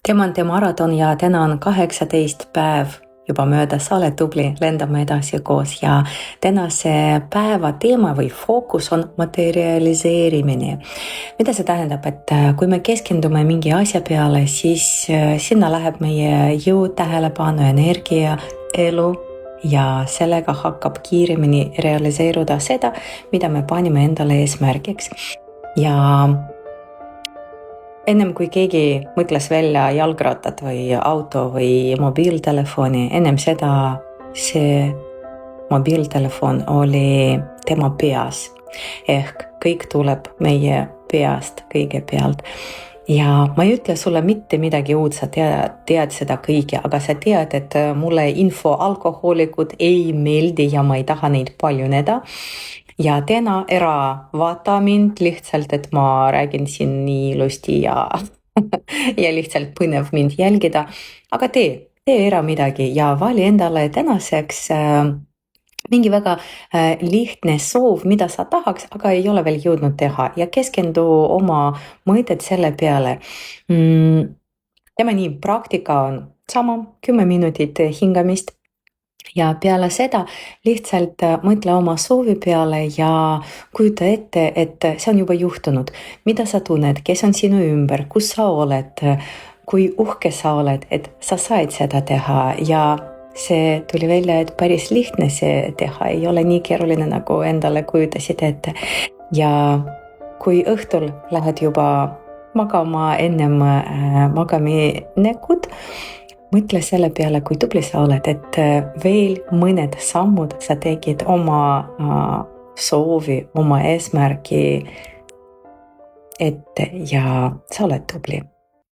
Demante maraton ja täna on 18 päev juba möödas, sa oled tubli, lendame edasi koos ja tänase päeva teema või fookus on materialiseerimine. Mida see tähendab, et kui me keskendume mingi asja peale, siis sinna läheb meie jõud, tähelepanu, energia, elu ja sellega hakkab kiiremini realiseeruda seda, mida me panime endale eesmärgiks. Ja ennem kui keegi mõtles välja jalgrattad või auto või mobiiltelefoni, ennem seda see mobiiltelefon oli tema peas. Ehk kõik tuleb meie peast kõigepealt. Ja ma ei ütle sulle mitte midagi uut, sa tead seda kõike, aga sa tead, et mulle alkohoolikud ei meeldi ja ma ei taha neid paljuneda. Ja täna ära vaata mind lihtsalt, et ma räägin siin nii ilusti ja lihtsalt põnev mind jälgida. Aga tee ära midagi ja vali endale tänaseks mingi väga lihtne soov, mida sa tahaks, aga ei ole veel jõudnud teha ja keskendu oma mõõdet selle peale. Teeme nii, praktika on sama, 10 minutit hingamist. Ja peale seda lihtsalt mõtle oma soovi peale ja kujuta ette, et see on juba juhtunud. Mida sa tunned, kes on sinu ümber, kus sa oled, kui uhke sa oled, et sa said seda teha ja see tuli välja, et päris lihtne see teha, ei ole nii keeruline nagu endale kujutasid ette. Ja kui õhtul lähed juba magama ennem magaminekut, mõtle selle peale, kui tubli sa oled, et veel mõned sammud sa tegid oma soovi, oma eesmärgi ette ja sa oled tubli.